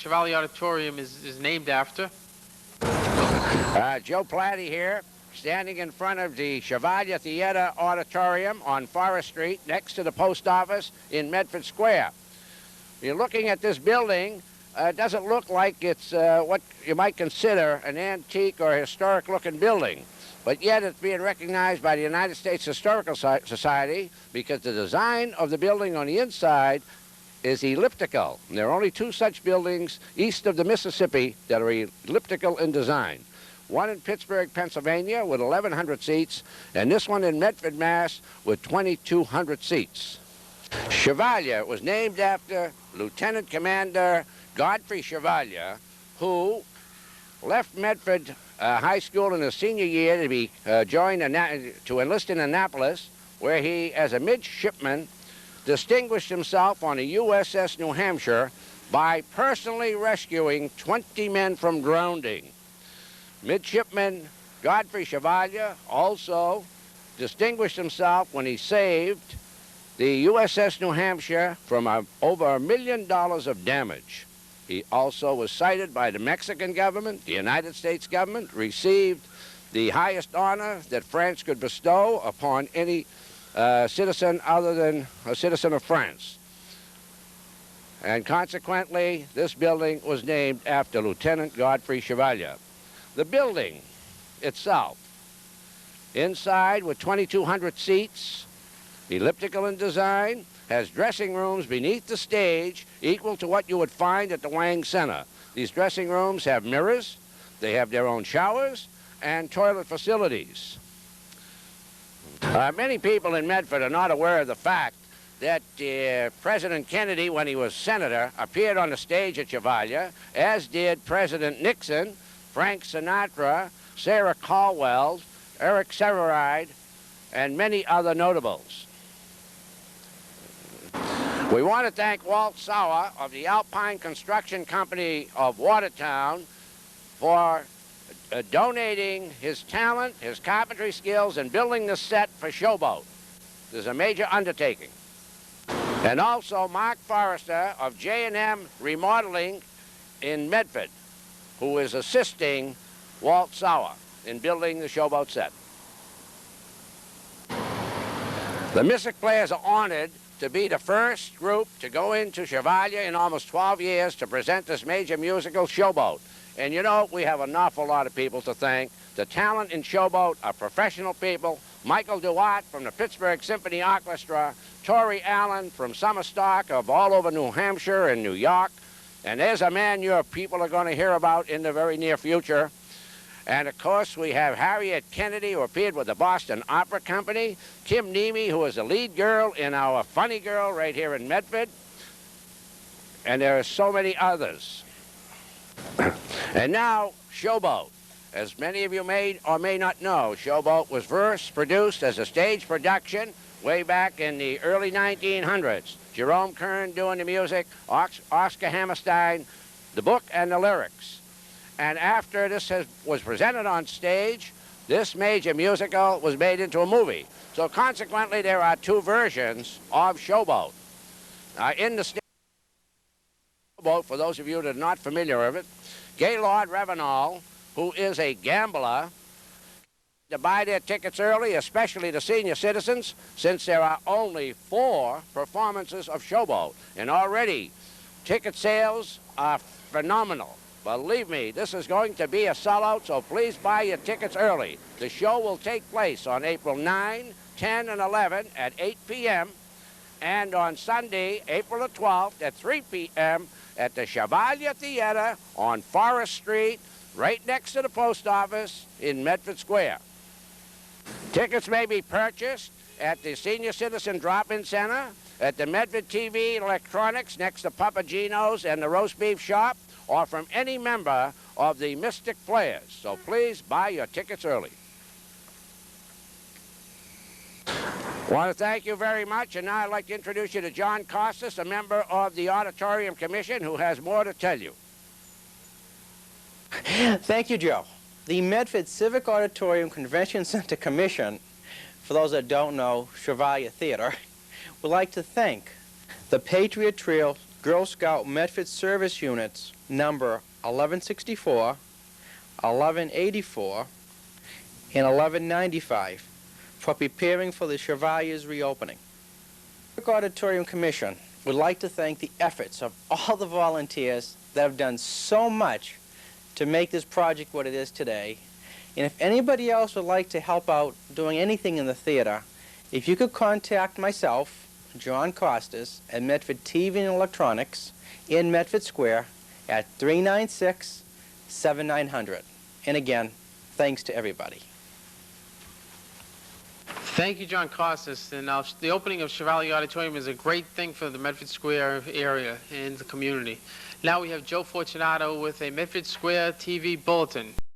Chevalier Auditorium is named after? Joe Platie here, standing in front of the Chevalier Theater Auditorium on Forest Street, next to the post office in Medford Square. You're looking at this building. It doesn't look like it's what you might consider an antique or historic-looking building, but yet it's being recognized by the United States Historical Society because the design of the building on the inside is elliptical. And there are only two such buildings east of the Mississippi that are elliptical in design. One in Pittsburgh, Pennsylvania, with 1,100 seats, and this one in Medford, Mass, with 2,200 seats. Chevalier was named after Lieutenant Commander Godfrey Chevalier, who left Medford High School in his senior year to be to enlist in Annapolis, where he, as a midshipman, distinguished himself on the USS New Hampshire by personally rescuing 20 men from drowning. Midshipman Godfrey Chevalier also distinguished himself when he saved the USS New Hampshire from over $1 million of damage. He also was cited by the Mexican government, the United States government, received the highest honor that France could bestow upon any citizen other than a citizen of France. And consequently, this building was named after Lieutenant Godfrey Chevalier. The building itself, inside with 2,200 seats, elliptical in design, has dressing rooms beneath the stage equal to what you would find at the Wang Center. These dressing rooms have mirrors, they have their own showers, and toilet facilities. Many people in Medford are not aware of the fact that President Kennedy, when he was senator, appeared on the stage at Chevalier, as did President Nixon, Frank Sinatra, Sarah Caldwell, Eric Severide, and many other notables. We want to thank Walt Sauer of the Alpine Construction Company of Watertown for donating his talent, his carpentry skills, and building the set for Showboat. This is a major undertaking. And also Mark Forrester of J&M Remodeling in Medford, who is assisting Walt Sauer in building the Showboat set. The Mystic Players are honored to be the first group to go into Chevalier in almost 12 years to present this major musical, Showboat. And you know, we have an awful lot of people to thank. The talent in Showboat are professional people. Michael Duarte from the Pittsburgh Symphony Orchestra, Tori Allen from summer stock of all over New Hampshire and New York. And there's a man your people are going to hear about in the very near future. And of course, we have Harriet Kennedy, who appeared with the Boston Opera Company, Kim Nemi, who is the lead girl in our Funny Girl right here in Medford. And there are so many others. And now, Showboat. As many of you may or may not know, Showboat was first produced as a stage production way back in the early 1900s. Jerome Kern doing the music, Oscar Hammerstein, the book and the lyrics. And after this was presented on stage, this major musical was made into a movie. So consequently, there are two versions of Showboat. In the Showboat, for those of you that are not familiar with it, Gaylord Ravenel, who is a gambler, to buy their tickets early, especially the senior citizens, since there are only 4 performances of Showboat. And already, ticket sales are phenomenal. Believe me, this is going to be a sellout, so please buy your tickets early. The show will take place on April 9, 10, and 11 at 8 p.m. and on Sunday, April the 12th at 3 p.m. at the Chevalier Theater on Forest Street, right next to the post office in Medford Square. Tickets may be purchased at the Senior Citizen Drop-In Center, at the Medford TV Electronics next to Papa Gino's and the Roast Beef Shop, or from any member of the Mystic Players. So please buy your tickets early. I want to thank you very much, and now I'd like to introduce you to John Costas, a member of the Auditorium Commission, who has more to tell you. Thank you, Joe. The Medford Civic Auditorium Convention Center Commission, for those that don't know, Chevalier Theater, would like to thank the Patriot Trio Girl Scout Medford Service Units number 1164, 1184, and 1195 for preparing for the Chevalier's reopening. The Civic Auditorium Commission would like to thank the efforts of all the volunteers that have done so much to make this project what it is today. And if anybody else would like to help out doing anything in the theater, if you could contact myself, John Costas, at Medford TV and Electronics in Medford Square at 396-7900. And again, thanks to everybody. Thank you, John Costas. And the opening of Chevalier Auditorium is a great thing for the Medford Square area and the community. Now we have Joe Fortunato with a Medford Square TV bulletin.